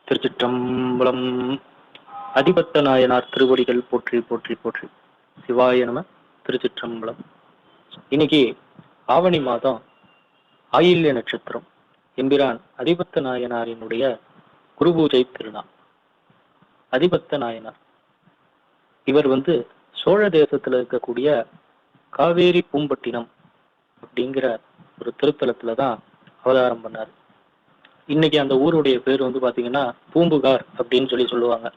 திருச்சிற்றம்பலம். அதிபத்த நாயனார் திருவடிகள் போற்றி போற்றி போற்றி. சிவாய நம. திருச்சிற்றம்பலம். இன்னைக்கு ஆவணி மாதம் ஆயில்ய நட்சத்திரம். எம்பிரான் அதிபத்த நாயனாரினுடைய குரு பூஜை திருநாள். அதிபத்த நாயனார் இவர் சோழ தேசத்துல இருக்கக்கூடிய காவேரி பூம்பட்டினம் அப்படிங்கிற ஒரு திருத்தலத்துலதான் அவதாரம் பண்ணார். இன்னைக்கு அந்த ஊருடைய பேர் பாத்தீங்கன்னா பூம்புகார் அப்படின்னு சொல்லுவாங்க.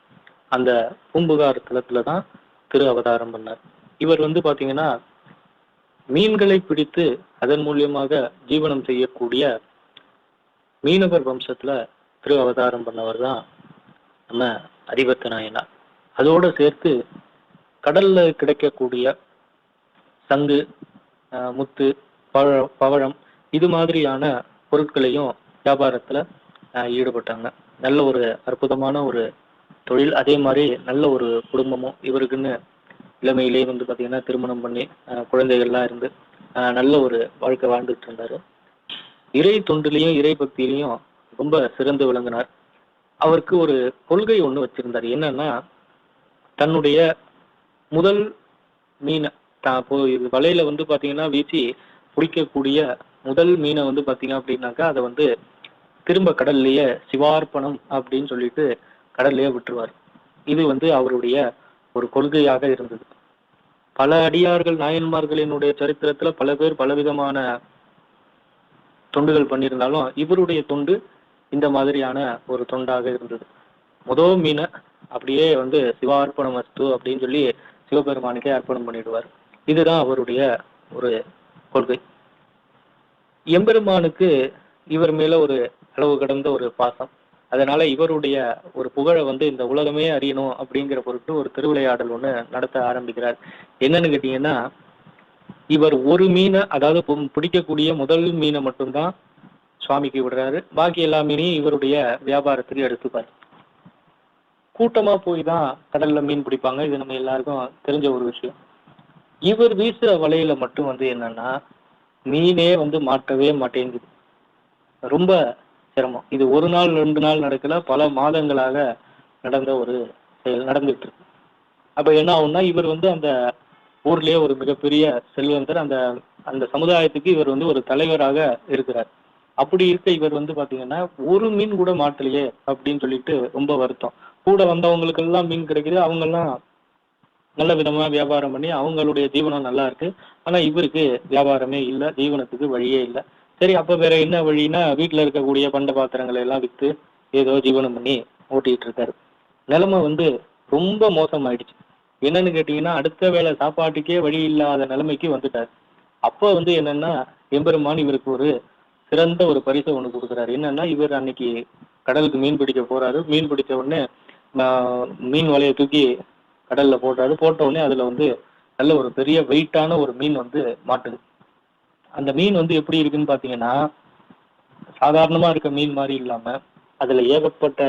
அந்த பூம்புகார் தலத்துலதான் திரு அவதாரம் பண்ணார். இவர் பாத்தீங்கன்னா மீன்களை பிடித்து அதன் மூலியமாக ஜீவனம் செய்யக்கூடிய மீனவர் வம்சத்துல திரு அவதாரம் பண்ணவர் தான் நம்ம அதிபத்த நாயனார். அதோட சேர்த்து கடல்ல கிடைக்கக்கூடிய சங்கு, முத்து, பவழம் இது மாதிரியான பொருட்களையும் வியாபாரத்துல ஈடுபட்டாங்க. நல்ல ஒரு அற்புதமான ஒரு தொழில். அதே மாதிரி நல்ல ஒரு குடும்பமும் இவருக்குன்னு இளமையிலே பாத்தீங்கன்னா திருமணம் பண்ணி குழந்தைகள்லாம் இருந்து நல்ல ஒரு வாழ்க்கை வாழ்ந்துட்டு இருந்தாரு. இறை தொண்டிலையும் இறை பக்தியிலையும் ரொம்ப சிறந்து விளங்கினார். அவருக்கு ஒரு கொள்கை ஒண்ணு வச்சிருந்தார். என்னன்னா, தன்னுடைய முதல் மீனை வலையில பாத்தீங்கன்னா வீசி பிடிக்கக்கூடிய முதல் மீனை பாத்தீங்க அப்படின்னாக்கா அதை திரும்ப கடல்லையே சிவார்ப்பணம் அப்படின்னு சொல்லிட்டு கடல்லையே விட்டுருவார். இது அவருடைய ஒரு கொள்கையாக இருந்தது. பல அடியார்கள் நாயன்மார்களினுடைய சரித்திரத்துல பல பேர் பலவிதமான தொண்டுகள் பண்ணியிருந்தாலும் இவருடைய தொண்டு இந்த மாதிரியான ஒரு தொண்டாக இருந்தது. முதல் மீனை அப்படியே சிவார்ப்பணம் வஸ்து அப்படின்னு சொல்லி சிவபெருமானுக்கே அர்ப்பணம் பண்ணிடுவார். இதுதான் அவருடைய ஒரு கொள்கை. எம்பெருமானுக்கு இவர் மேல ஒரு அளவு கடந்த ஒரு பாசம். அதனால இவருடைய ஒரு புகழை இந்த உலகமே அறியணும் அப்படிங்கிற பொருட்டு ஒரு திருவிளையாடல் ஒண்ணு நடத்த ஆரம்பிக்கிறார். என்னன்னு கேட்டீங்கன்னா, இவர் ஒரு மீனை, அதாவது பிடிக்கக்கூடிய முதல் மீனை மட்டும்தான் சுவாமிக்கு விடுறாரு. பாக்கி எல்லா மீனையும் இவருடைய வியாபாரத்துக்கு எடுத்துப்பார். கூட்டமா போய் தான் கடல்ல மீன் பிடிப்பாங்க. இது நம்ம எல்லாருக்கும் தெரிஞ்ச ஒரு விஷயம். இவர் வீசுற வலையில மட்டும் என்னன்னா, மீனே மாட்டவே மாட்டேங்குது. ரொம்ப சிரமம். இது ஒரு நாள் 2 நாள் நடக்கல, பல மாதங்களாக நடந்த ஒரு செயல் நடந்துட்டு இருக்கு. அப்ப என்ன ஆகும்னா, இவர் அந்த ஊர்லயே ஒரு மிகப்பெரிய செல்வந்தர். அந்த அந்த சமுதாயத்துக்கு இவர் ஒரு தலைவராக இருக்கிறார். அப்படி இருக்க இவர் பாத்தீங்கன்னா ஒரு மீன் கூட மாட்டலையே அப்படின்னு சொல்லிட்டு ரொம்ப வருத்தம். கூட வந்தவங்களுக்கு எல்லாம் மீன் கிடைக்குது, அவங்க எல்லாம் நல்ல விதமா வியாபாரம் பண்ணி அவங்களுடைய ஜீவனம் நல்லா இருக்கு. ஆனா இவருக்கு வியாபாரமே இல்லை, ஜீவனத்துக்கு வழியே இல்லை. சரி, அப்ப வேற என்ன வழின்னா, வீட்டுல இருக்கக்கூடிய பண்ட பாத்திரங்களை எல்லாம் வித்து ஏதோ ஜீவனம் பண்ணி ஓட்டிட்டு இருக்காரு. நிலைமை ரொம்ப மோசமாயிடுச்சு. என்னன்னு கேட்டீங்கன்னா, அடுத்த வேளை சாப்பாட்டுக்கே வழி இல்லாத நிலைமைக்கு வந்துட்டாரு. அப்ப என்னன்னா, எம்பெருமான் இவருக்கு ஒரு சிறந்த ஒரு பரிசை ஒண்ணு கொடுக்குறாரு. என்னன்னா, இவர் அன்னைக்கு கடலுக்கு மீன் பிடிக்க போறாரு. மீன் பிடிச்ச உடனே மீன் வலையை தூக்கி கடல்ல போட்டாரு. போட்ட உடனே அதுல நல்ல ஒரு பெரிய வெயிட்டான ஒரு மீன் மாட்டுது. அந்த மீன் எப்படி இருக்குன்னு பாத்தீங்கன்னா, சாதாரணமா இருக்க மீன் மாதிரி இல்லாம அதுல ஏகப்பட்ட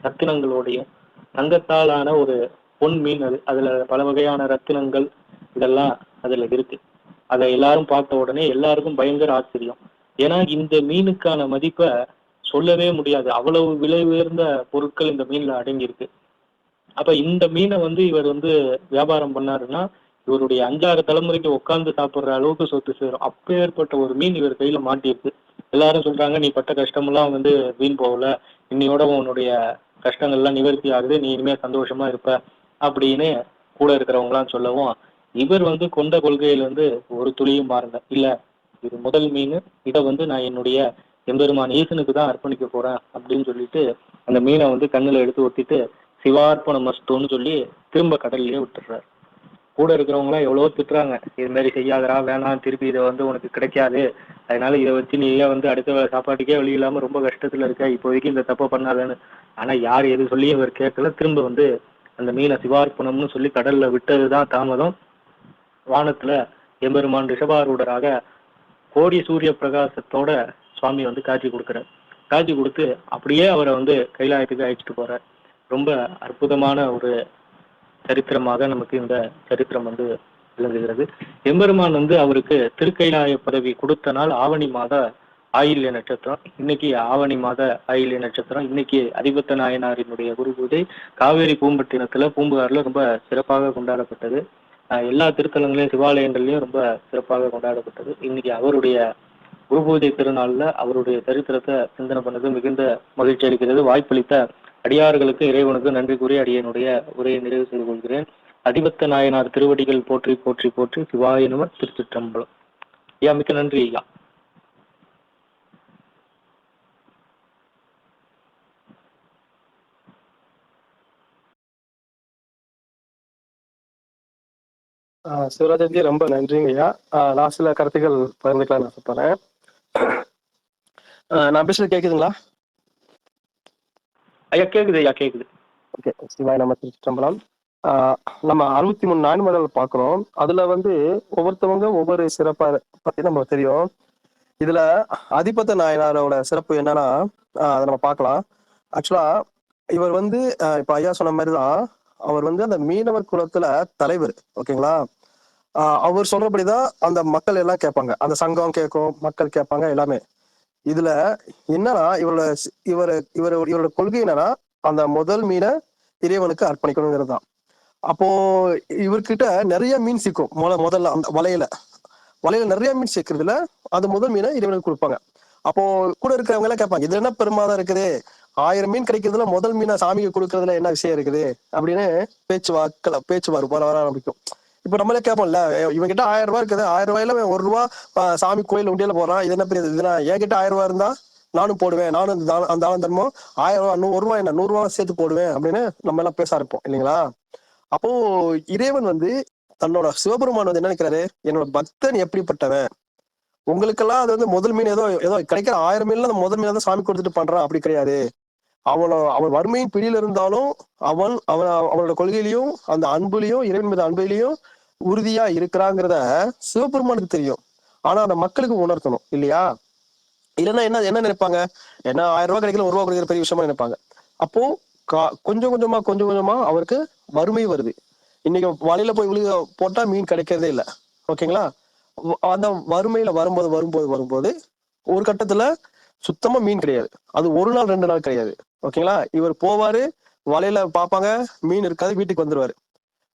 ரத்தினங்களோடையும் தங்கத்தாலான ஒரு பொன் மீன். அதுல பல வகையான ரத்தினங்கள் இதெல்லாம் அதுல இருக்கு. அதை எல்லாரும் பார்த்த உடனே எல்லாருக்கும் பயங்கர ஆச்சரியம். ஏன்னா இந்த மீனுக்கான மதிப்பை சொல்லவே முடியாது. அவ்வளவு விலை உயர்ந்த பொருட்கள் இந்த மீன்ல அடங்கி இருக்கு. அப்ப இந்த மீனை இவர் வியாபாரம் பண்ணாருன்னா, இவருடைய 5-6 தலைமுறைக்கு உட்கார்ந்து சாப்பிடுற அளவுக்கு சொத்து சேரும். அப்பேற்பட்ட ஒரு மீன் இவர் கையில மாட்டிருக்கு. எல்லாரும் சொல்றாங்க, நீ பட்ட கஷ்டமெல்லாம் வீண் போகல, இன்னையோட உன்னுடைய கஷ்டங்கள்லாம் நிவர்த்தி ஆகுது, நீ இனிமே சந்தோஷமா இருப்ப அப்படின்னு கூட இருக்கிறவங்க எல்லாம் சொல்லவும், இவர் கொண்ட கொள்கையில ஒரு துளியும் மாறுங்க இல்ல, இது முதல் மீன், இதை நான் என்னுடைய எம்பெருமான் ஈசனுக்கு தான் அர்ப்பணிக்க போறேன் அப்படின்னு சொல்லிட்டு அந்த மீனை கண்ணுல எடுத்து ஒத்திட்டு சிவார்ப்பண மஸ்துன்னு சொல்லி திரும்ப கடல்லையே விட்டுறாரு. கூட இருக்கிறவங்களாம் எவ்வளவோ திட்டுறாங்க, இது மாதிரி செய்யாதரா, வேணாம், திருப்பி இதை உனக்கு கிடைக்காது, அதனால இதை வச்சு நீயே அடுத்த சாப்பாட்டுக்கே வழி இல்லாம ரொம்ப கஷ்டத்துல இருக்க, இப்போதைக்கு இந்த தப்பை பண்ணாதேன்னு. ஆனா யார் எது சொல்லி இவர் கேட்கல. திரும்ப அந்த மீனை சிவார்ப்பணம்னு சொல்லி கடல்ல விட்டதுதான் தாமதம். வானத்துல எம்பெருமான் ரிஷபாரூடராக கோடி சூரிய பிரகாசத்தோட சுவாமி காட்சி கொடுக்குறார். காட்சி கொடுத்து அப்படியே அவரை கைலாயத்துக்கு அழைச்சிட்டு போறார். ரொம்ப அற்புதமான ஒரு சரித்திரமாக நமக்கு இந்த சரித்திரம் விளங்குகிறது. எம்பெருமான் அவருக்கு திருக்கைலாய பதவி கொடுத்த நாள் ஆவணி மாத ஆயில்ய நட்சத்திரம். இன்னைக்கு ஆவணி மாத ஆயில்ய நட்சத்திரம். இன்னைக்கு அதிபத்த நாயனாரினுடைய குரு பூஜை காவேரி பூம்பட்டினத்துல பூம்புகார்ல ரொம்ப சிறப்பாக கொண்டாடப்பட்டது. எல்லா திருத்தலங்களையும் சிவாலயங்கள்லயும் ரொம்ப சிறப்பாக கொண்டாடப்பட்டது. இன்னைக்கு அவருடைய குரு பூஜை திருநாள்ல அவருடைய சரித்திரத்தை சிந்தனை பண்ணது மிகுந்த மகிழ்ச்சி அளிக்கிறது. வாய்ப்பளித்த அடியார்களுக்கு இறைவனுக்கு நன்றி கூறி அடியனுடைய உரையை நிறைவு செய்து கொள்கிறேன். அதிபத்த நாயனார் திருவடிகள் போற்றி போற்றி போற்றி. சிவாய நம. திருச்சிற்றம்பலம். ஐயா, மிக்க நன்றி ஐயா. சிவராஜன்ஜி ரொம்ப நன்றிங்க ஐயா. நான் சில கருத்துக்கள் பகிர்ந்துக்கலாம் ஆசைப்படுறேன். நான் பேசுறது கேக்குதுங்களா ஐயா? கேக்குது ஐயா, கேக்குது. ஓகே, சிவாய் நம்ம திருச்சிற்றம்பலம். நம்ம 63 நான்மடல் பாக்குறோம். அதுல ஒவ்வொருத்தவங்க ஒவ்வொரு சிறப்பா பத்தி நம்ம தெரியும். இதுல அதிபத்த நாயனாரோட சிறப்பு என்னன்னா அதை நம்ம பார்க்கலாம். ஆக்சுவலா இவர் இப்ப ஐயா சொன்ன மாதிரிதான் அவர் அந்த மீனவர் குலத்துல தலைவர். ஓகேங்களா? அவர் சொல்றபடிதான் அந்த மக்கள் எல்லாம் கேட்பாங்க, அந்த சங்கம் கேட்கும், மக்கள் கேட்பாங்க எல்லாமே. இதுல என்னன்னா இவரோட கொள்கை என்னன்னா அந்த முதல் மீனை இறைவனுக்கு அர்ப்பணிக்கணுங்கிறது தான். அப்போ இவர்கிட்ட நிறைய மீன் சிக்கும். முதல்ல அந்த வலையில நிறைய மீன் சேர்க்கறதுல அது முதல் மீனை இறைவனுக்கு கொடுப்பாங்க. அப்போ கூட இருக்கிறவங்க எல்லாம் கேட்பாங்க, இது என்ன பெருமாதான் இருக்குது, 1000 மீன் கிடைக்கிறதுல முதல் மீனை சாமிக்கு கொடுக்கறதுல என்ன விஷயம் இருக்குது அப்படின்னு பேச்சு வர ஆரம்பிக்கும். இப்ப நம்மளே கேட்போம்ல, இவன் கிட்ட 1000 ரூபாய் இருக்குது, 1000 ரூபாயில 1 ரூபா சாமி கோயில் உண்டியில போறான், இது என்ன பெரிய இதுனா? என்கிட்ட 1000 ரூபாய் இருந்தா நானும் போடுவேன், நானும் அந்த தானம் தர்மம் 1000 ரூபாய் 1 ரூபாய் என்ன 100 ரூபாய் சேர்த்து போடுவேன் அப்படின்னு நம்ம எல்லாம் பேச ஆரம்பிப்போம் இல்லைங்களா? அப்போ இறைவன் தன்னோட சிவபெருமான் என்ன நினைக்கிறாரு, என்னோட பக்தன் எப்படிப்பட்டவன், உங்களுக்கெல்லாம் அது முதல் மீன் ஏதோ கிடைக்கிற 1000 மீன்ல அந்த முதல் மீன் தான் சாமி கொடுத்துட்டு பண்றான், அப்படி கிடையாது. அவன் வறுமையின் பிடியில இருந்தாலும் அவனோட கொள்கையிலையும் அந்த அன்புலையும் இறைவன் மீது அன்புலையும் உறுதியா இருக்கிறாங்கிறத சிவபெருமானுக்கு தெரியும். ஆனா அந்த மக்களுக்கு உணர்த்தணும் இல்லையா? இல்லைன்னா என்ன நினைப்பாங்க, என்ன 1000 ரூபாய் கிடைக்கல 1 ரூபா கிடைக்கிற பெரிய விஷயமா நினைப்பாங்க. அப்போ கொஞ்சம் கொஞ்சமா அவருக்கு வறுமை வருது. இன்னைக்கு வலையில போய் போட்டா மீன் கிடைக்கிறதே இல்லை. ஓகேங்களா? அந்த வறுமையில வரும்போது ஒரு கட்டத்துல சுத்தமா மீன் கிடையாது. அது 1 நாள் 2 நாள் கிடையாது. ஓகேங்களா? இவர் போவாரு, வலையில பார்ப்பாங்க, மீன் இருக்காது, வீட்டுக்கு வந்துருவாரு.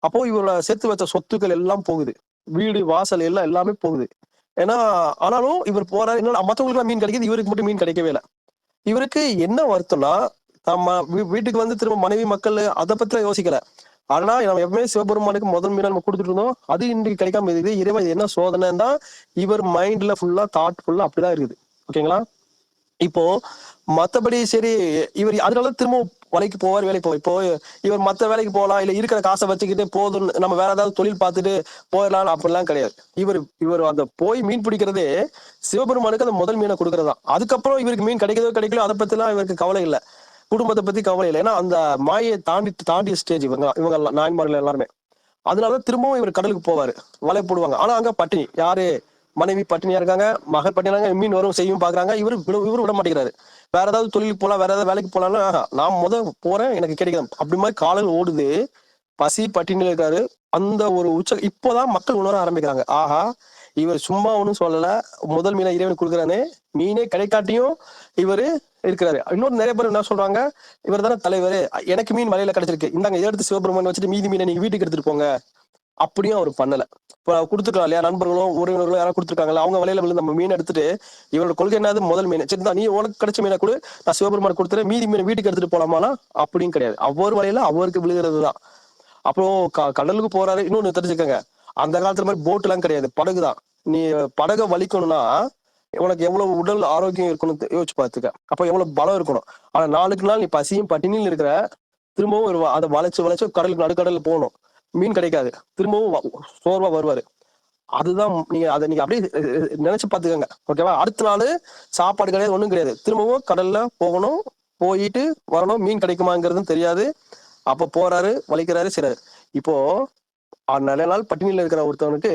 அப்போ இவரோட சேர்த்து வச்ச சொத்துக்கள் எல்லாம் போகுது, வீடு வாசல் எல்லாமே போகுது. ஏன்னா ஆனாலும் இவர் போறாரு, மற்றவங்களுக்கு எல்லாம் மீன் கிடைக்குது, இவருக்கு மட்டும் மீன் கிடைக்கவே இல்லை. இவருக்கு என்ன வருத்தம்னா, நம்ம வீட்டுக்கு திரும்ப மனைவி மக்கள் அதை பத்தி யோசிக்கல. ஆனா நம்ம எப்பவுமே சிவபெருமானுக்கு முதல் மீன் நம்ம கொடுத்துட்டு இருந்தோம், அது இன்றைக்கு கிடைக்காம இருக்குது. இறைவன் என்ன சோதனைன்னு தான் இவர் மைண்ட்ல ஃபுல்லா தாட் ஃபுல்லா அப்படிதான் இருக்குது. ஓகேங்களா? இப்போ மத்தபடி சரி, இவர் அதனால திரும்ப வேலைக்கு போவார். இப்போ இவர் மத்த வேலைக்கு போகலாம், இல்ல இருக்கிற காசை வச்சுக்கிட்டு போதும் நம்ம வேற ஏதாவது தொழில் பார்த்துட்டு போயிடலாம் அப்படிலாம் கிடையாது. இவர் அந்த போய் மீன் பிடிக்கிறதே சிவபெருமானுக்கு அந்த முதல் மீனை கொடுக்கறதா. அதுக்கப்புறம் இவருக்கு மீன் கிடைக்கல அதை பத்தி எல்லாம் இவருக்கு கவலை இல்லை, குடும்பத்தை பத்தி கவலை இல்லை. ஏன்னா அந்த மாயை தாண்டிய ஸ்டேஜ் இவங்க நாயன்மார்கள் எல்லாருமே. அதனால திரும்பவும் இவர் கடலுக்கு போவாரு, வலை போடுவாங்க. ஆனா அங்க பட்டினி, யாரு மனைவி பட்டினியா இருக்காங்க, மகள் பட்டினியா, மீன் வரும் செய்யும் பாக்குறாங்க. இவரு விட மாட்டேங்கிறாரு. வேற ஏதாவது தொழிலுக்கு போலாம், வேற ஏதாவது வேலைக்கு போலாம்னா நான் போறேன், எனக்கு கிடைக்கும் அப்படி மாதிரி காலையில் ஓடுது. பசி பட்டினியில இருக்காரு. அந்த ஒரு இப்போதான் மக்கள் உணர ஆரம்பிக்கிறாங்க, ஆஹா இவர் சும்மா ஒன்னும் சொல்லல, முதல் மீனை இறைவன் கொடுக்குறானே, மீனே கிடைக்காட்டியும் இவரு இருக்கிறாரு. இன்னொரு நிறைய பேர் என்ன சொல்றாங்க, இவர் தானே தலைவர், எனக்கு மீன் வலையில கிடைச்சிருக்கு, இந்தாங்க இதை எடுத்து சிவபெருமான் வச்சுட்டு மீதி மீனை நீங்க வீட்டுக்கு எடுத்துட்டு போங்க. அப்படியும் அவர் பண்ணல. இப்போ கொடுத்துருக்கலாம் இல்லையா, நண்பர்களும் உறவினர்களும் யாரும் கொடுத்துருக்காங்களா, அவங்க வலையில விழுந்து நம்ம மீன் எடுத்துட்டு, இவரோட கொள்கை என்னது, முதல் மீன் சரி நீ உனக்கு கிடைச்ச மீனை கூட நான் சிவபெருமான் கொடுத்துறேன், மீதி மீனை வீட்டுக்கு எடுத்துட்டு போலாமானா அப்படியும் கிடையாது. அவர் வலையில அவருக்கு விழுகிறது தான். அப்புறம் கடலுக்கு போறாரு. இன்னொன்னு தெரிஞ்சுக்கங்க, அந்த காலத்துல மாதிரி போட் எல்லாம் கிடையாது, படகுதான். நீ படகை வலிக்கணும்னா உனக்கு எவ்வளவு உடல் ஆரோக்கியம் இருக்கணும் யோசிச்சு பார்த்துக்க, அப்ப எவ்வளவு பலம் இருக்கணும். ஆனா நாளுக்கு நாள் நீ பசியும் பட்டினியும் இருக்கிற, திரும்பவும் அதை வளைச்சு கடலுக்கு நடுக்கடல்ல போகணும், மீன் கிடைக்காது, திரும்பவும் சோர்வா வருவாரு. அதுதான் நீங்க அப்படியே நினைச்சு பாத்துக்கோங்க. ஓகேவா? அடுத்த நாள் சாப்பாடு கிடையாது, ஒண்ணும் கிடையாது, திரும்பவும் கடல்ல போகணும், போயிட்டு வரணும், மீன் கிடைக்குமாங்கிறது தெரியாது. அப்ப போறாரு, வலிக்கிறாரு, சரி. இப்போ நிறைய நாள் பட்டினியில இருக்கிற ஒருத்தவனுக்கு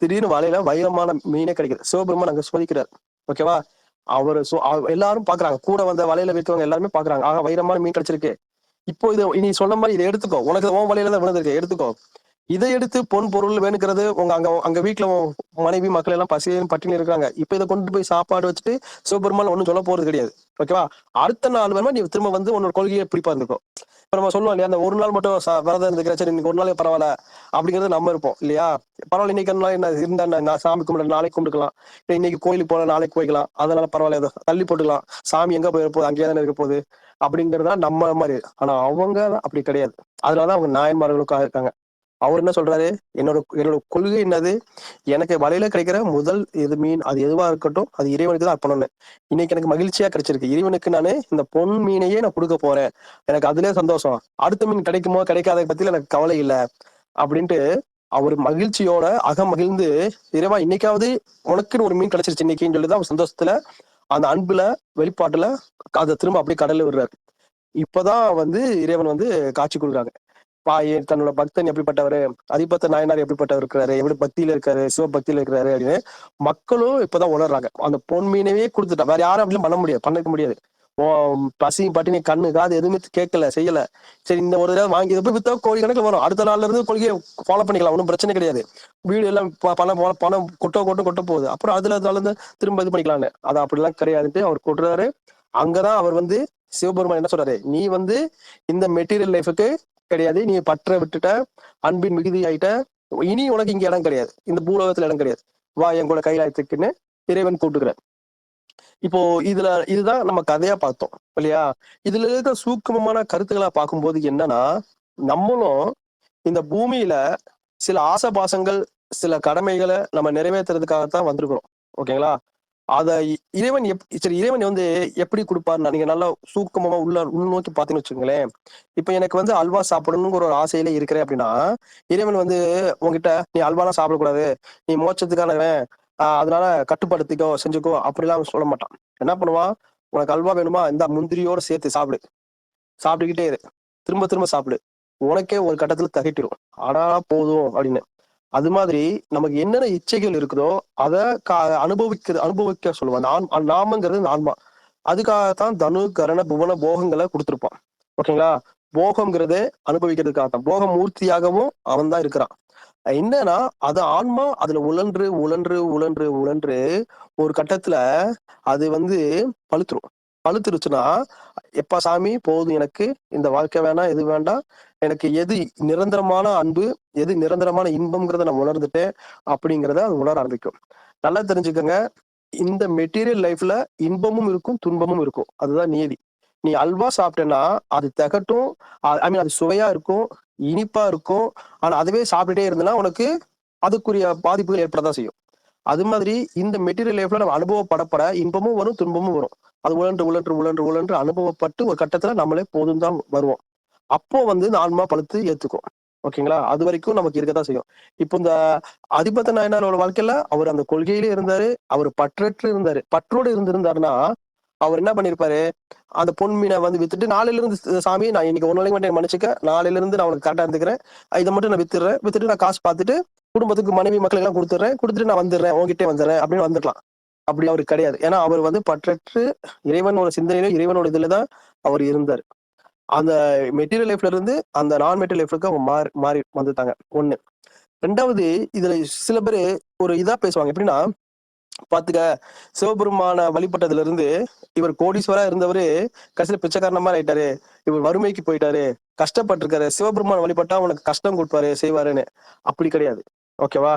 திடீர்னு வலையில வைரமான மீனே கிடைக்குது, சிவபெருமான் அங்க சோதிக்கிறார். ஓகேவா? அவரு எல்லாரும் பாக்குறாங்க, கூட வந்த வலையில வைக்கிறவங்க எல்லாருமே பாக்குறாங்க, ஆக வைரமான மீன் கிடைச்சிருக்கு. இப்போ இதை நீ சொன்ன மாதிரி இதை எடுத்துக்கோ, உனக்கு உன் வலையில தான் விழுந்திருக்கு, எடுத்துக்கோ. இதை எடுத்து பொன் பொருள் வேணுங்கிறது உங்க அங்க அங்க வீட்டுல மனைவி மக்கள் எல்லாம் பட்டினி இருக்காங்க. இப்ப இதை கொண்டு போய் சாப்பாடு வச்சுட்டு சிவபெருமான் ஒண்ணும் சொல்ல போறது கிடையாது. ஓகேவா? அடுத்த நாள் வேணுமா நீ திரும்ப வந்து உன்னோட கொள்கையை பிடிப்பா இருந்துக்கும். இப்ப நம்ம சொல்லுவோம் இல்லையா, அந்த ஒரு நாள் மட்டும் விரதம் இருந்துக்கிற, சரி இன்னைக்கு ஒரு நாளே பரவாயில்ல அப்படிங்கிறது நம்ம இருப்போம் இல்லையா. பரவாயில்ல, இன்னைக்கு ஒரு நாள் என்ன இருந்தா நான் சாமி கும்பிட நாளைக்கு கும்பிட்டுக்கலாம், இல்லை இன்னைக்கு கோயிலுக்கு போல நாளைக்கு போய்க்கலாம், அதனால பரவாயில்ல, ஏதோ தள்ளி போட்டுக்கலாம், சாமி எங்க போய் போகுது அங்கேயே தானே இருக்க போகுது அப்படிங்கிறதா நம்ம மாதிரி. ஆனா அவங்க அப்படி கிடையாது. அதனாலதான் அவங்க நாயன்மார்களுக்காக இருக்காங்க. அவர் என்ன சொல்றாரு, என்னோட என்னோட கொள்கை என்னது, எனக்கு வலையில கிடைக்கிற முதல் இது மீன் அது எதுவா இருக்கட்டும் அது இறைவனுக்கு தான் அர்ப்பணம்னு. இன்னைக்கு எனக்கு மகிழ்ச்சியா கிடைச்சிருக்கு, இறைவனுக்கு நானு இந்த பொன் மீனையே நான் கொடுக்க போறேன், எனக்கு அதுலயே சந்தோஷம், அடுத்த மீன் கிடைக்குமோ கிடைக்காத பத்தியில எனக்கு கவலை இல்லை அப்படின்ட்டு அவர் மகிழ்ச்சியோட மகிழ்ந்து, இறைவா இன்னைக்காவது உனக்குன்னு ஒரு மீன் கிடைச்சிருச்சு இன்னைக்குன்னு சொல்லிதான் அவர் சந்தோஷத்துல அந்த அன்புல வெளிப்பாட்டுல அதை திரும்ப அப்படியே கடல்ல விடுறாரு. இப்பதான் வந்து இறைவன் வந்து காட்சி கொடுக்குறாங்க. தன்னோட பக்தன் எப்படிப்பட்டவரு, அதிபத்த நாயனார் எப்படிப்பட்டவர் இருக்கிறாரு, எப்படி பக்தியில இருக்காரு, சிவபக்தியில இருக்கிறாரு அப்படின்னு மக்களும் இப்பதான் உணர்றாங்க. அந்த பொன் மீனவே கொடுத்துட்டா வேற யாரும் அப்படிலாம் பண்ணிக்க முடியாது. பசி பட்டினி கண்ணு காது எதுவுமே கேட்கல செய்யல, சரி இந்த ஒரு தடவை வாங்கி போய் வித்தா கோடி கணக்கில் வரும், அடுத்த நாள்ல இருந்து கொள்கையை ஃபாலோ பண்ணிக்கலாம், ஒன்றும் பிரச்சனை கிடையாது. வீடு எல்லாம் பணம் கொட்ட போகுது, அப்புறம் அதுல இருந்து திரும்ப இது பண்ணிக்கலாம்னு. அது அப்படிலாம் கிடையாதுன்ட்டு அவர் கொட்டுறாரு. அங்கதான் அவர் வந்து சிவபெருமான் என்ன சொல்றாரு, நீ வந்து இந்த மெட்டீரியல் லைஃபுக்கு கிடையாது, நீ பற்ற விட்டுட்ட, அன்பின் மிகுதி ஆயிட்ட, இனி உனக்கு இங்க இடம் கிடையாது, இந்த பூலோகத்துல இடம் கிடையாது, வா என் கூட கைலாயத்துக்குன்னு இறைவன் கூட்டுக்கிறார். இப்போ இதுதான் நம்ம கதையா பார்த்தோம் இல்லையா. இதுல இருக்க சூக்குமமான கருத்துக்களா பார்க்கும்போது என்னன்னா, நம்மளும் இந்த பூமியில சில ஆசபாசங்கள் சில கடமைகளை நம்ம நிறைவேற்றுறதுக்காகத்தான் வந்திருக்கிறோம். ஓகேங்களா? அத இறைவன் சரி இறைவன் வந்து எப்படி கொடுப்பாருன்னா, நீங்க நல்லா சூக்கமா உள்நோக்கி பாத்தீங்கன்னு வச்சுக்கோங்களேன். இப்ப எனக்கு வந்து அல்வா சாப்பிடணுங்கிற ஒரு ஆசையில இருக்கிறேன் அப்படின்னா, இறைவன் வந்து உங்ககிட்ட நீ அல்வாலாம் சாப்பிடக்கூடாது, நீ மோட்சத்துக்கானவன், அதனால கட்டுப்படுத்திக்கோ செஞ்சுக்கோ அப்படிலாம் சொல்ல மாட்டான். என்ன பண்ணுவான், உனக்கு அல்வா வேணுமா, இந்த முந்திரியோட சேர்த்து சாப்பிடு, சாப்பிட்டுக்கிட்டே இரு, திரும்ப திரும்ப சாப்பிடு, உனக்கே ஒரு கட்டத்துல தகிட்டிடும், ஆனா போதும் அப்படின்னு. அது மாதிரி நமக்கு என்னென்ன இச்சைகள் இருக்குதோ அதை அனுபவிக்க சொல்லுவான். நாமங்கிறது ஆன்மா. அதுக்காகத்தான் தனு கரண புவன போகங்களை கொடுத்திருப்பான். ஓகேங்களா? போகம்ங்கிறது அனுபவிக்கிறதுக்காகத்தான், போக மூர்த்தியாகவும் அவன் தான் இருக்கிறான். என்னன்னா அது ஆன்மா அதுல உழன்று உழன்று உழன்று உழன்று ஒரு கட்டத்துல அது வந்து பழுத்துரும். பழுத்துருச்சுன்னா, எப்பா சாமி போதும், எனக்கு இந்த வாழ்க்கை வேணாம், எது வேண்டாம், எனக்கு எது நிரந்தரமான அன்பு, எது நிரந்தரமான இன்பம்ங்கிறத நான் உணர்ந்துட்டேன் அப்படிங்கிறத அது உணர ஆரம்பிக்கும். நல்லா தெரிஞ்சுக்கோங்க, இந்த மெட்டீரியல் லைஃப்ல இன்பமும் இருக்கும் துன்பமும் இருக்கும், அதுதான் நியதி. நீ அல்வா சாப்பிட்டேன்னா அது திகட்டும், ஐ மீன் அது சுவையா இருக்கும், இனிப்பா இருக்கும். ஆனா அதுவே சாப்பிட்டுட்டே இருந்தனா உனக்கு அதுக்குரிய பாதிப்புகள் ஏற்படதான் செய்யும். அது மாதிரி இந்த மெட்டீரியல் லைஃப்ல நம்ம அனுபவப்படப்பட இன்பமும் வரும் துன்பமும் வரும். அது உழன்று உழன்று உழன்று உழன்று அனுபவப்பட்டு ஒரு கட்டத்துல நம்மளே போதும் தான் வருவோம். அப்போ வந்து இந்த ஆன்மா பழுத்து ஏத்துக்கும். ஓகேங்களா? அது வரைக்கும் நமக்கு இருக்கத்தான் செய்யும். இப்போ இந்த அதிபத்த நாயனாரோட வாழ்க்கையில அவர் அந்த கொள்கையிலே இருந்தாரு, அவர் பற்றற்று இருந்தாரு. பற்றோடு இருந்திருந்தாருன்னா அவர் என்ன பண்ணிருப்பாரு, அந்த பொன் மீனை வந்து வித்துட்டு நாளையில இருந்து சாமி நான் இன்னைக்கு ஒரு நாளைக்கு மட்டும் மன்னிச்சுக்க, நாளையில இருந்து நான் உனக்கு கரெக்டா இருந்துக்கிறேன், இதை மட்டும் நான் வித்துட்டு நான் காசு பார்த்துட்டு குடும்பத்துக்கு மனைவி மக்களுக்கு எல்லாம் கொடுத்துட்டு நான் வந்துடுறேன், உங்ககிட்டே வந்துடுறேன் அப்படின்னு வந்துடலாம். அப்படி அவருக்கு கிடையாது. ஏன்னா அவர் வந்து பற்றற்று இறைவனோட சிந்தனையில இறைவனோட இதுலதான் அவர் இருந்தார். அந்த மெட்டீரியல் லைஃப்ல இருந்து அந்த நான் மெட்டீரியல் லைஃப்க்கு அவங்க மாறி வந்துட்டாங்க. ஒண்ணு. ரெண்டாவது, இதுல சில பேரு ஒரு இதா பேசுவாங்க. எப்படின்னா, பாத்துக்க, சிவபெருமான வழிபட்டதுல இருந்து இவர் கோடீஸ்வரா இருந்தவரு கடைசியில பிச்சைக்காரன மாதிரி ஆயிட்டாரு, இவர் வறுமைக்கு போயிட்டாரு, கஷ்டப்பட்டிருக்காரு, சிவபெருமான வழிபட்டா அவனுக்கு கஷ்டம் கொடுப்பாரு செய்வாருன்னு. அப்படி கிடையாது. ஓகேவா?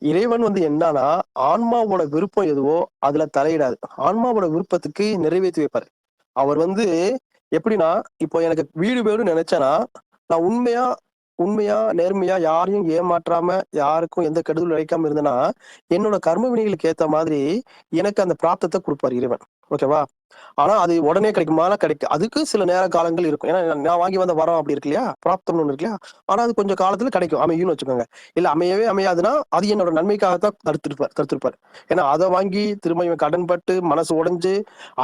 இறைவன் வந்து என்னன்னா, ஆன்மாவோட விருப்பம் எதுவோ அதுல தலையிடாது, ஆன்மாவோட விருப்பத்துக்கு நிறைவேற்றி வைப்பாரு. அவர் வந்து எப்படின்னா, இப்போ எனக்கு வீடு வேணும்னு நினைச்சேன்னா, நான் உண்மையா உண்மையா நேர்மையா யாரையும் ஏமாற்றாம யாருக்கும் எந்த கெடுதலும் விளைவிக்காம இருந்தேன்னா, என்னோட கர்ம வினைகளுக்கு ஏத்த மாதிரி எனக்கு அந்த பிராப்தத்தை கொடுப்பாரு இறைவன். ஓகேவா? ஆனா அது உடனே கிடைக்குமானா கிடைக்கும், அதுக்கு சில நேர காலங்கள் இருக்கும். ஏன்னா நான் வாங்கி வந்த வரம் அப்படி இருக்கு இல்லையா, பிராப்தம்னு ஒண்ணு இருக்கு இல்லையா. ஆனா அது கொஞ்சம் காலத்துல கிடைக்கும், அமையும்னு வச்சுக்கோங்க. இல்ல அமையவே அமையாதுன்னா அது என்னோட நன்மைக்காகத்தான் தடுத்திருப்பார். ஏன்னா அதை வாங்கி திரும்ப இவன் கடன் பட்டு மனசு உடைஞ்சு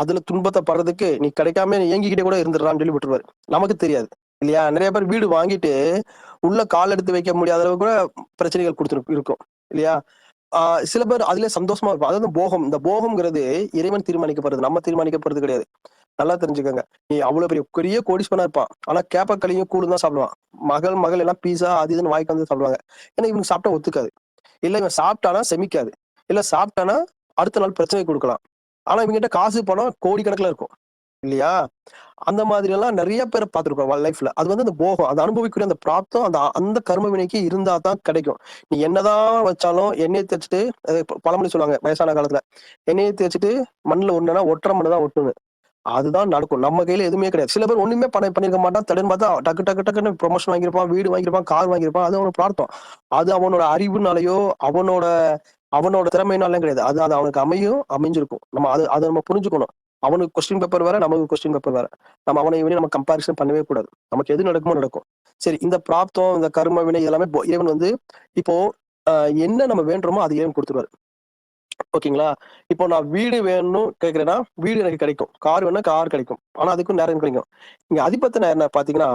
அதுல துன்பத்தை படுறதுக்கு நீ கிடைக்காம இயங்கிக்கிட்டே கூட இருந்துடுறான்னு சொல்லி விட்டுருவாரு. நமக்கு தெரியாது இல்லையா. நிறைய பேர் வீடு வாங்கிட்டு உள்ள கால் எடுத்து வைக்க முடியாத அளவுக்கு கூட பிரச்சனைகள் இருக்கும் இல்லையா. சில பேர் அதுல சந்தோஷமா இருக்கும். அதாவது போகம், இந்த போகம்ங்கிறது இறைவன் தீர்மானிக்கப்படுறது, நம்ம தீர்மானிக்கப்படுறது கிடையாது. நல்லா தெரிஞ்சுக்கோங்க. நீ அவ்வளவு பெரிய கோடீஸ்வரனா இருப்பான். ஆனா கேப்பக்களியும் கூழும் தான் சாப்பிடுவான். மகள் எல்லாம் பீஸா அது இதுன்னு வாங்கிட்டு வந்து சாப்பிடுவாங்க. ஏன்னா இவனுக்கு சாப்பிட்டா ஒத்துக்காது. இல்ல இவன் சாப்பிட்டானா செமிக்காது. இல்ல சாப்பிட்டானா அடுத்த நாள் பிரச்சனை குடுக்கலாம். ஆனா இவன்கிட்ட காசு, பணம் கோடிக்கணக்குல இருக்கும். இல்லையா? அந்த மாதிரி எல்லாம் நெறைய பேர பார்த்திருக்கோம் லைஃப்ல. அது வந்து அந்த போகம். அத அனுபவிக்கக்கூடிய அந்த பிராப்தம் அந்த அந்த கர்ம வினைக்கு இருந்தா தான் கிடைக்கும். நீ என்னதான் வச்சாலும் எண்ணெய தேய்ச்சுட்டு பழமொழி சொல்லுவாங்க வயசான காலத்துல. எண்ணெய தேய்ச்சுட்டு மண்ணுல ஒட்டுனா ஒட்டுற மண்ணு தான் ஒட்டும்னு. அதுதான் நடக்கும். நம்ம கையில எதுவுமே கிடையாது. சில பேர் ஒண்ணுமே பண்ணியிருக்க மாட்டான். திடீர்னு பார்த்தா டக்கு டக்கு டக்குன்னு புரமோஷன் வாங்கியிருப்பான், வீடு வாங்கியிருப்பான், கார் வாங்கியிருப்பான். அது அவனுக்கு பிரார்த்தம். அது அவனோட அறிவுனாலயோ, அவனோட அவனோட திறமையினாலயும் கிடையாது. அது அது அவனுக்கு அமைஞ்சிருக்கும். நம்ம அத நம்ம புரிஞ்சுக்கணும். அவனுக்கு கொஸ்டின் பேப்பர் வேற, நமக்கு கொஸ்டின் பேப்பர் வேற. நம்ம அவனை இவனையும் நம்ம கம்பேரிசன் பண்ணவே கூடாது. நமக்கு எது நடக்குமோ நடக்கும். சரி இந்த பிராப்தம், இந்த கர்ம வினை எல்லாமே இறைவன் வந்து இப்போ அ என்ன நம்ம வேண்டுறோமோ அது இறைவன் குடுத்துருவாரு. ஓகேங்களா? இப்போ நான் வீடு வேணும்னு கேட்கிறேன்னா, வீடு எனக்கு கிடைக்கும். கார் வேணும்னா கார் கிடைக்கும். ஆனா அதுக்கும் நேரம் கிடைக்கும். இங்க அதிபத்த நேரம் பார்த்தீங்கன்னா,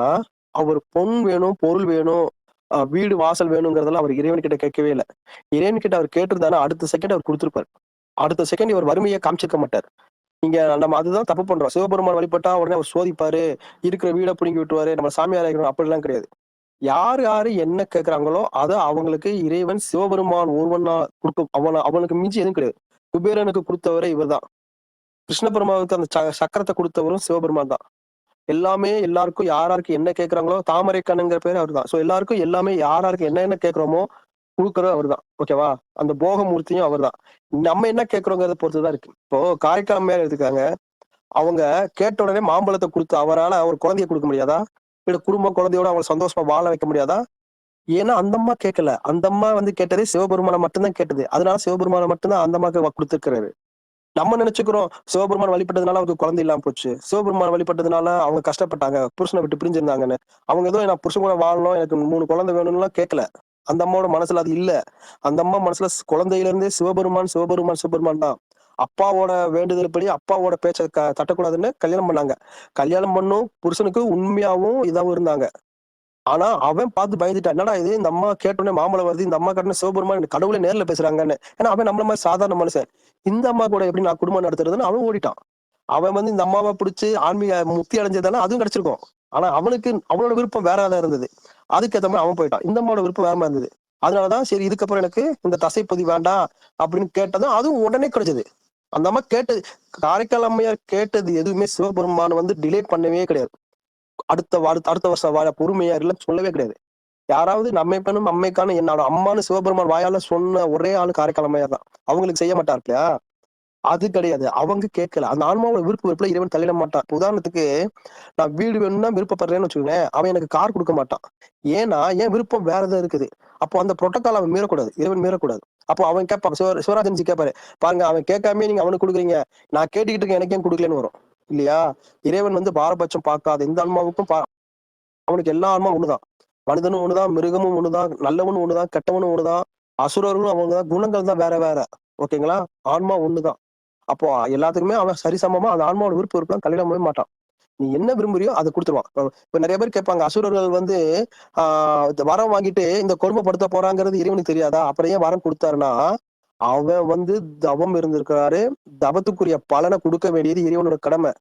அவர் பொன் வேணும், பொருள் வேணும், வீடு வாசல் வேணுங்கிறதெல்லாம் அவர் இறைவன் கிட்ட கேட்கவே இல்ல. இறைவன் கிட்ட அவர் கேட்டிருந்தாருன்னா, அடுத்த செகண்ட் அவர் குடுத்திருப்பாரு. அடுத்த செகண்ட் இவர் வறுமைய காமிச்சிருக்க மாட்டார். இங்க நம்ம அதுதான் தப்பு பண்றோம். சிவபெருமான் வழிபட்டா உடனே அவர் சோதிப்பாரு, இருக்கிற வீட புடுங்கி விட்டுருவாரு, நம்ம சாமியார் ஆக்கிருவாரு அப்படிலாம் கிடையாது. யார் யாரு என்ன கேட்கிறாங்களோ, அத அவங்களுக்கு இறைவன் சிவபெருமான் ஒருவனா குடுக்க அவனுக்கு மிஞ்சி எதுவும் கிடையாது. குபேரனுக்கு குடுத்தவரே இவர்தான். கிருஷ்ண பெருமானுக்கு அந்த சக்கரத்த குடுத்தவரும் சிவபெருமான் தான். எல்லாமே எல்லாருக்கும் யார் யாருக்கு என்ன கேட்கிறாங்களோ, தாமரை கண்ணுங்கிற பேரு அவர்தான். எல்லாருக்கும் எல்லாமே யார் யாருக்கு என்ன என்ன கேட்கிறோமோ குடுக்குறது அவர்தான். ஓகேவா? அந்த போகமூர்த்தியும் அவர்தான். நம்ம என்ன கேட்கிறோங்கிறத பொறுத்து தான் இருக்கு. இப்போ காரைக்கால் அம்மையார் எடுத்துக்கங்க. அவங்க கேட்ட உடனே மாம்பழத்த குடுத்து அவரால ஒரு குழந்தைய குடுக்க முடியாதா? இல்ல குடும்பம் குழந்தையோட அவங்கள சந்தோஷமா வாழ வைக்க முடியாதா? ஏன்னா அந்த அம்மா கேட்கல. அந்த அம்மா வந்து கேட்டதே சிவபெருமான மட்டும் தான் கேட்டது. அதனால சிவபெருமான மட்டும் தான் அந்த அம்மாக்கு குடுத்திருக்கிறாரு. நம்ம நினைச்சுக்கிறோம் சிவபெருமான் வழிபட்டதுனால அவருக்கு குழந்தை இல்லாம போச்சு. சிவபெருமான் வழிபட்டதுனால அவங்க கஷ்டப்பட்டாங்க. புருஷனை விட்டு பிரிஞ்சிருந்தாங்கன்னு. அவங்க ஏதோ நான் புருஷன் கூட வாழணும், எனக்கு 3 குழந்தை வேணும்னுலாம் கேட்கல. அந்த அம்மாவோட மனசுல அது இல்ல. அந்த அம்மா மனசுல குழந்தையில இருந்தே சிவபெருமான், சிவபெருமான், சிவபெருமான் தான். அப்பாவோட வேண்டுதல்படி அப்பாவோட பேச்ச தட்டக்கூடாதுன்னு கல்யாணம் பண்ணாங்க. கல்யாணம் பண்ணும் புருஷனுக்கு உண்மையாவும் இதாவும் இருந்தாங்க. ஆனா, அவன் பார்த்து பயந்துட்டான். என்னடா இது இந்த அம்மா கேட்டோனே மாம்பழம் வருது. இந்த அம்மா கேட்டோனே சிவபெருமான் கடவுளே நேர்ல பேசுறாங்கன்னு. ஏன்னா அவன் நம்மள மாரி சாதாரண மனுஷன். இந்த அம்மா கூட எப்படி நான் குடும்பம் நடத்துறதுன்னு அவன் ஓடிட்டான். அவன் வந்து இந்த அம்மாவ புடிச்சு ஆன்மீக முக்தி அடைஞ்சதால அதுவும் கிடைச்சிருக்கும். ஆனா அவனுக்கு அவனோட விருப்பம் வேறதா இருந்தது. அதுக்கேத்த மாரி அவன் போயிட்டான். இந்த அம்மாவோட விருப்பம் வேற மாரி இருந்தது. அதனாலதான் சரி இதுக்கப்புறம் எனக்கு இந்த தசைப்பதி வேண்டாம் அப்படின்னு கேட்டதும் அதுவும் உடனே கிடைச்சது. அந்த அம்மா கேட்டது காரைக்கால் அம்மையார் கேட்டது எதுவுமே சிவபெருமான் வந்து டிலே பண்ணவே கிடையாது. அடுத்த வருஷம் வாழ பொறுமையா இல்லன்னு சொல்லவே கிடையாது. யாராவது நம்மை பெண்ணும் அம்மைக்கான என்னோட அம்மான்னு சிவபெருமான் வாயால சொன்ன ஒரே ஆளு காரைக்கால் அம்மையார் தான். அவங்களுக்கு செய்ய மாட்டார் இல்லையா? அது கிடையாது. அவங்க கேட்கல. அந்த ஆன்மாவோட வெறுப்புல இறைவன் தள்ளிட மாட்டான். இப்ப உதாரணத்துக்கு நான் வீடு வேணும்னா விருப்பப்படுறேன்னு வச்சுக்கோங்களேன். அவன் எனக்கு கார் குடுக்க மாட்டான். ஏன்னா, என் விருப்பம் வேற ஏதோ இருக்குது. அப்போ அந்த புரோட்டோகால் அவன் மீறக்கூடாது. இறைவன் மீறக்கூடாது. அப்போ அவன் கேட்பான். சிவராஜன்ஜி கேட்பாரு. பாருங்க அவன் கேட்காமயே நீங்க அவனுக்கு குடுக்குறீங்க. நான் கேட்டுக்கிட்டு இருக்கேன் எனக்கு ஏன் குடுக்கலன்னு வரும். இல்லையா? இறைவன் வந்து பாரபட்சம் பார்க்காத எந்த ஆன்மாவுக்கும் அவனுக்கு எல்லா ஆன்மாவும் ஒண்ணுதான். மனிதனும் ஒண்ணுதான், மிருகமும் ஒண்ணுதான், நல்லவனும் ஒண்ணுதான், கெட்டவனும் ஒண்ணுதான், அசுரர்களும் அவங்கதான். குணங்கள் தான் வேற வேற. ஓகேங்களா? ஆன்மா ஒண்ணுதான். அப்போ எல்லாத்துக்குமே அவன் சரிசமமா அந்த ஆன்மாவோட விருப்பம் கல்யாணம் மாட்டான். நீ என்ன விரும்புறியோ அதை கொடுத்துருவான். இப்ப நிறைய பேர் கேட்பாங்க அசுரர்கள் வந்து வரம் வாங்கிட்டு இந்த கொடுமைப்படுத்த போறாங்கிறது இறைவனுக்கு தெரியாதா? அப்புறம் ஏன் வரம் கொடுத்தாருன்னா அவன் வந்து தவம் இருந்திருக்கிறாரு. தவத்துக்குரிய பலனை கொடுக்க வேண்டியது இறைவனோட கடமை.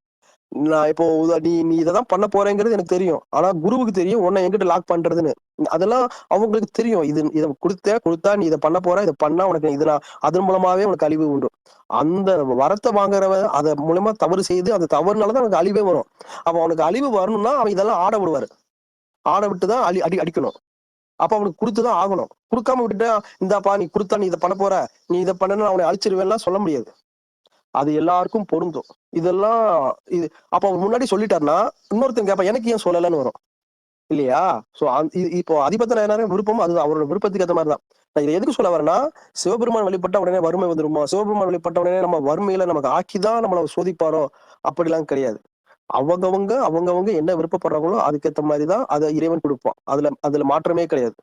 நான் இப்போ நீ நீ இததான் பண்ண போறேங்கிறது எனக்கு தெரியும். ஆனா குருவுக்கு தெரியும் உன்னை எங்கிட்ட லாக் பண்றதுன்னு. அதெல்லாம் அவங்களுக்கு தெரியும். இத கொடுத்தா நீ இதை பண்ண போற, இதை பண்ணா உனக்கு இதெல்லாம் அதன் மூலமாவே உனக்கு அழிவு உண்டு. அந்த வரத்தை வாங்குறவன் அத மூலமா தவறு செய்து அந்த தவறுனாலதான் அவனுக்கு அழிவே வரும். அப்ப அவனுக்கு அழிவு வரணும்னா அவன் இதெல்லாம் ஆட விடுவாரு. ஆட விட்டுதான் அடிக்கணும். அப்ப அவனுக்கு கொடுத்துதான் ஆகணும். கொடுக்காம விட்டுட்டா இந்தாப்பா நீ கொடுத்தா நீ இதை பண்ண போற, நீ இதை பண்ணனா அவனை அழிச்சிருவேன்லாம் சொல்ல முடியாது. அது எல்லாருக்கும் பொருந்தும். இதெல்லாம் இது அப்ப அவர் முன்னாடி சொல்லிட்டாருன்னா இன்னொருத்தன் கேட்பான் எனக்கு ஏன் சொல்லலன்னு வரும் இல்லையா? சோ இப்போ அதிபத்த நேரம் விருப்பம் அது அவரோட விருப்பத்துக்கு ஏற்ற மாதிரிதான். நான் இதை எதுக்கு சொல்ல வரேன்னா சிவபெருமான் வழிபட்ட உடனே வறுமை வந்துருமா? சிவபெருமான் வழிபட்ட உடனே நம்ம வறுமையில நமக்கு ஆக்கிதான் நம்மள சோதிப்பாரோ? அப்படிலாம் கிடையாது. அவங்கவங்க என்ன விருப்பப்படுறாங்களோ அதுக்கேத்த மாதிரிதான் அதை இறைவன் கொடுப்பான். அதுல மாற்றமே கிடையாது.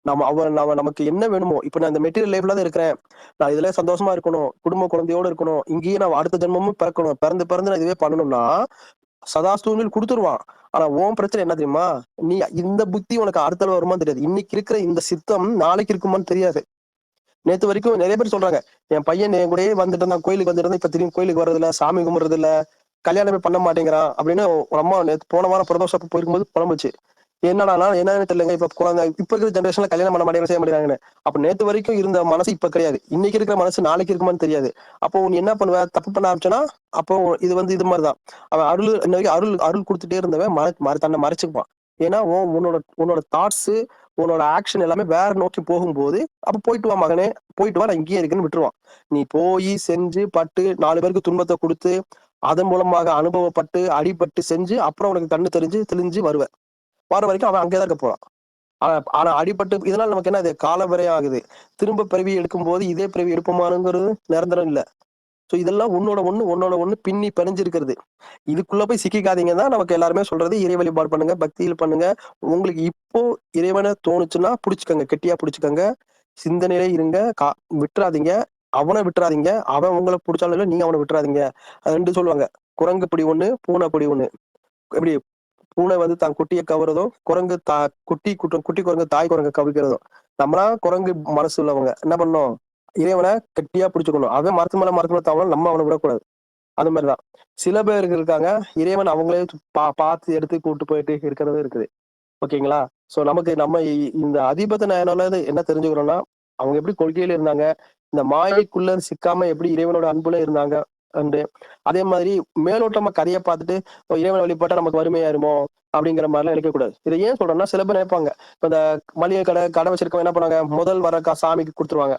நம்ம நமக்கு என்ன வேணுமோ இப்ப நான் இந்த மெட்டீரியல் லைஃப்ல தான் இருக்கிறேன். நான் இதுல சந்தோஷமா இருக்கணும், குடும்ப குழந்தையோட இருக்கணும், இங்கேயே நான் அடுத்த ஜென்மமும் பிறக்கணும், பிறந்து நான் இதுவே பண்ணணும்னா சதாஸ்துவில் கொடுத்துருவான். ஆனா உன் பிரச்சனை என்ன தெரியுமா? நீ இந்த புத்தி உனக்கு அடுத்த வருமானு தெரியாது. இன்னைக்கு இருக்கிற இந்த சித்தம் நாளைக்கு இருக்குமான்னு தெரியாது. நேத்து வரைக்கும் நிறைய பேர் சொல்றாங்க என் பையன் என் கூடயே வந்துட்டு இருந்தான், கோயிலுக்கு வந்துட்டு இருந்தா இப்ப திரும்பி கோயிலுக்கு வர்றதில்ல, சாமி கும்பிடுறது இல்ல, கல்யாணமே பண்ண மாட்டேங்கிறான் அப்படின்னு ஒரு அம்மா போன வாரம் பிரதோஷம் போயிருக்கும்போது புலம்புச்சு. என்னடா என்னன்னு தெரியலங்க, இப்ப குழந்தை இப்ப இருக்கிற ஜென்ரேஷன்ல கல்யாணம் பண்ண மாட்டேங்க செய்ய மாட்டேங்கிறாங்கன்னு. அப்ப நேத்து வரைக்கும் இருந்த மனசு இப்ப கிடையாது. இன்னைக்கு இருக்கிற மனசு நாளைக்கு இருக்குமான்னு தெரியாது. அப்போ நீ என்ன பண்ணுவ, தப்பு பண்ண ஆரம்பிச்சனா அப்போ இது மாதிரிதான். அவன் அருள் இன்ன வரைக்கும் அருள் அருள் கொடுத்துட்டே இருந்தவன் தன்னை மறைச்சுக்குவான். ஏன்னா உன்னோட உன்னோட தாட்ஸ், உன்னோட ஆக்ஷன் எல்லாமே வேற நோக்கி போகும்போது, அப்ப போயிட்டு வா மகனே, போயிட்டு வா, நான் இங்கேயே இருக்குன்னு விட்டுருவான். நீ போய் செஞ்சு பட்டு 4 பேருக்கு துன்பத்தை கொடுத்து அதன் மூலமாக அனுபவப்பட்டு அடிபட்டு செஞ்சு அப்புறம் உனக்கு கண்ணு தெரிஞ்சு தெளிஞ்சு வருவ. வர வரைக்கும் அவன் அங்கேதான் இருக்க போறான். ஆனா அடிபட்டு இதனால நமக்கு என்ன, அது கால விரயம் ஆகுது. திரும்ப பிறவி எடுக்கும் போது இதே பிறவி எடுப்போமானுங்கிறது நிரந்தரம் இல்ல. சோ இதெல்லாம் உன்னோட ஒண்ணு பின்னி பிணைஞ்சிருக்கிறது. இதுக்குள்ள போய் சிக்கிக்காதீங்க தான் நமக்கு எல்லாருமே சொல்றது. இறை வழிபாடு பண்ணுங்க, பக்தியில் பண்ணுங்க. உங்களுக்கு இப்போ இறைவனை தோணுச்சுன்னா புடிச்சுக்கங்க, கெட்டியா புடிச்சுக்கங்க. சிந்தனையிலே இருங்க, விட்டுறாதீங்க. அவனை விட்டுறாதீங்க, அவன் உங்களை பிடிச்சாலும் இல்லை, நீங்க அவனை விட்டுறாதீங்க. அது 2 சொல்லுவாங்க, குரங்கு பிடி ஒண்ணு, பூனை பிடி ஒண்ணு. எப்படி பூனை வந்து தான் குட்டியை கவறதும், குரங்கு குட்டி குரங்கு தாய் குரங்கு கவிக்கிறதும். நம்மளா குரங்கு மனசு உள்ளவங்க என்ன பண்ணோம், இறைவனை கெட்டியா பிடிச்சுக்கணும். அவன் மரத்து மேல தாவணும், நம்ம அவனை விடக்கூடாது. அது மாதிரிதான் சில பேருக்கு இருக்காங்க, இறைவன் அவங்களே பார்த்து எடுத்து கூட்டு போயிட்டு இருக்கிறது இருக்குது. ஓகேங்களா? சோ நமக்கு இந்த அதிபத்த நாயனால என்ன தெரிஞ்சுக்கிறோம்னா, அவங்க எப்படி கொள்கையில இருந்தாங்க, இந்த மாயைக்குள்ள சிக்காம எப்படி இறைவனோட அன்புல இருந்தாங்க அண்டு அதே மாதிரி மேலோட்டமா கதையை பார்த்துட்டு இறைவனை வழிபட்டா நமக்கு வறுமையாயிருமோ அப்படிங்கிற மாதிரிலாம் நினைக்கக்கூடாது. இதை ஏன் சொல்றேன்னா, சில பேர் நினைப்பாங்க, இப்ப இந்த மளிகை கடை வச்சிருக்கவங்க என்ன பண்ணாங்க, முதல் வர சாமிக்கு கொடுத்துருவாங்க.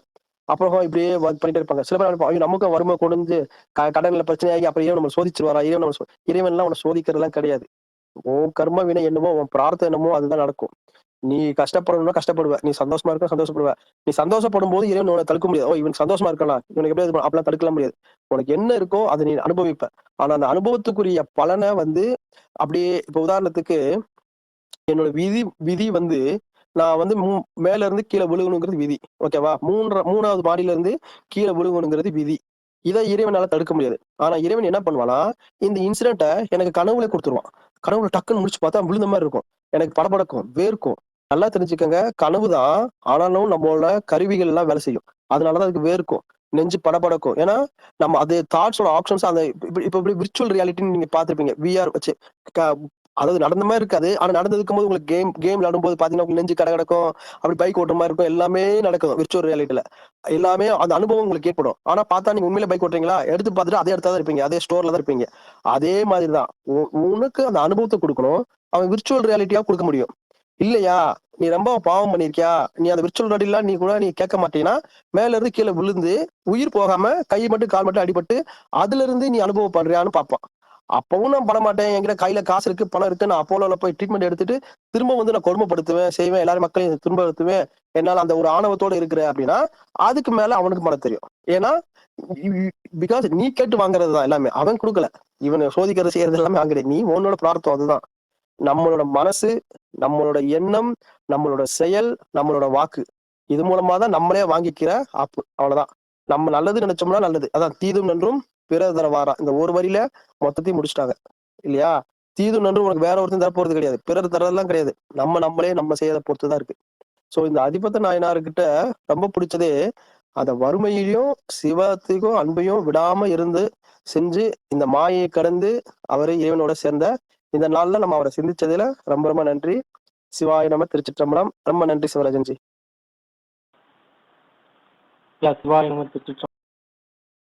அப்புறம் இப்படியே பண்ணிட்டே இருப்பாங்க. சில பேர் நினைப்பாங்க, நமக்கும் வறுமை கொடுந்து கடன்ல பிரச்சனையாகி அப்புறம் இறைவன் நம்ம சோதிச்சிருவாரா, இறைவன் எல்லாம் அவனை சோதிக்கிறதுலாம் கிடையாது. உன் கர்ம வினை என்னமோ, உன் பிரார்த்தனை என்னமோ அதுதான் நடக்கும். நீ கஷ்டப்படணும்னா கஷ்டப்படுவ, நீ சந்தோஷமா இருக்க சந்தோஷப்படுவ. நீ சந்தோஷப்படும் போது இறைவன் உன்னை தடுக்க முடியாது. இவன் சந்தோஷமா இருக்கலாம், இவனுக்கு எப்படி அப்படிலாம் தடுக்கலாம் முடியாது. உனக்கு என்ன இருக்கோ அதை நீ அனுபவிப்ப. ஆனா அந்த அனுபவத்துக்குரிய பலனை வந்து அப்படியே இப்ப உதாரணத்துக்கு என்னோட விதி விதி வந்து நான் வந்து மேல இருந்து கீழே விழுகணுங்கிறது விதி. ஓகேவா? 3வது மாடியில இருந்து கீழே விழுகணுங்கிறது விதி. இதை இறைவனால தடுக்க முடியாது. ஆனா இறைவன் என்ன பண்ணுவானா, இந்த இன்சிடென்ட்டை எனக்கு கனவுல கொடுத்துருவான். கனவுல டக்குன்னு முடிச்சு பார்த்தா விழுந்த மாதிரி இருக்கும். எனக்கு படபடக்கும், வேர்க்கும். நல்லா தெரிஞ்சுக்கங்க, கனவுதான். ஆனாலும் நம்மளோட கருவிகள் எல்லாம் வேலை செய்யும். அதனாலதான் அதுக்கு வேர்க்கும், நெஞ்சு படபடக்கும். ஏன்னா நம்ம அது தாட்ஸோட ஆப்ஷன்ஸ் அந்த இப்ப விர்ச்சுவல் ரியாலிட்டின்னு நீங்க பாத்திருப்பீங்க, விஆர் வச்சு. அதாவது நடந்த மாதிரி இருக்காது, ஆனா நடந்திருக்கும் போது உங்களுக்கு கேம் விளையாடும் போது பாத்தீங்கன்னா உங்களுக்கு நெஞ்சு கடக்கும், அப்படி பைக் ஓட்டுற மாதிரி இருக்கும். எல்லாமே நடக்கும் விர்ச்சுவல் ரியாலிட்டியில. எல்லாமே அந்த அனுபவம் உங்களுக்கு ஏற்படும். ஆனா பார்த்தா நீங்க உண்மையில பைக் ஓட்டுறீங்களா, எடுத்து பார்த்துட்டு அதே இடத்துல தான் இருப்பீங்க, அதே ஸ்டோர்ல தான் இருப்பீங்க. அதே மாதிரிதான் உனக்கு அந்த அனுபவத்தை கொடுக்கணும், அவன் விர்ச்சுவல் ரியாலிட்டியா கொடுக்க முடியும். இல்லையா, நீ ரொம்ப பாவம் பண்ணிருக்கியா, நீ அந்த விர்ச்சுவல் ரியாலிட்டில நீ கேட்க மாட்டீங்கன்னா, மேல இருந்து கீழே விழுந்து உயிர் போகாம கை மட்டும் கால் மட்டும் அடிபட்டு அதுல இருந்து நீ அனுபவம் பண்றியான்னு பார்ப்பான். அப்பவும் நான் பண்ண மாட்டேன், என்கிட்ட கையில காசு இருக்கு, பணம் இருக்கு, நான் அப்போலோல போய் ட்ரீட்மெண்ட் எடுத்துட்டு திரும்ப வந்து நான் கொடுமைப்படுத்துவேன், செய்வேன், எல்லாரும் மக்களையும் துன்பப்படுத்துவேன், என்னால அந்த ஒரு ஆணவத்தோட இருக்கிற அப்படின்னா அதுக்கு மேல அவனுக்கு பண்ண தெரியும். ஏன்னா பிகாஸ் நீ கேட்டு வாங்குறது தான் எல்லாமே, அவன் கொடுக்கல. இவனை சோதிக்கிறது செய்யறது எல்லாமே வாங்குறது நீ, உன்னோட பிரார்த்தம் அதுதான். நம்மளோட மனசு, நம்மளோட எண்ணம், நம்மளோட செயல், நம்மளோட வாக்கு, இது மூலமா தான் நம்மளே வாங்கிக்கிற ஆப்பு. அவ்வளவுதான். நம்ம நல்லது நினைச்சோம்னா நல்லது, அதான் தீதும் நன்றும் பிறர் தரவாரா. இந்த ஒரு வரியில மொத்தத்தையும் முடிச்சுட்டாங்க இல்லையா? தீதும் நன்றும் உனக்கு வேற ஒருத்தன் தர போறது கிடையாது, பிறர் தரதெல்லாம் கிடையாது. நம்மளே நம்ம செய்யறத பொறுத்துதான் இருக்கு. சோ இந்த அதிபத்த நாயனார்கிட்ட ரொம்ப பிடிச்சதே, அந்த வறுமையிலையும் சிவத்துக்கும் அன்பையும் விடாம இருந்து செஞ்சு இந்த மாயையை கடந்து அவரை இறைவனோட சேர்ந்த இந்த நாள்ல நம்ம அவரை சிந்திச்சதுல ரொம்ப ரொம்ப நன்றி. சிவாய நம. திருச்சிற்றம்பலம். ரொம்ப நன்றி சிவராஜன்ஜி. சிவாய நம. திருச்சிற்றம்பலம்.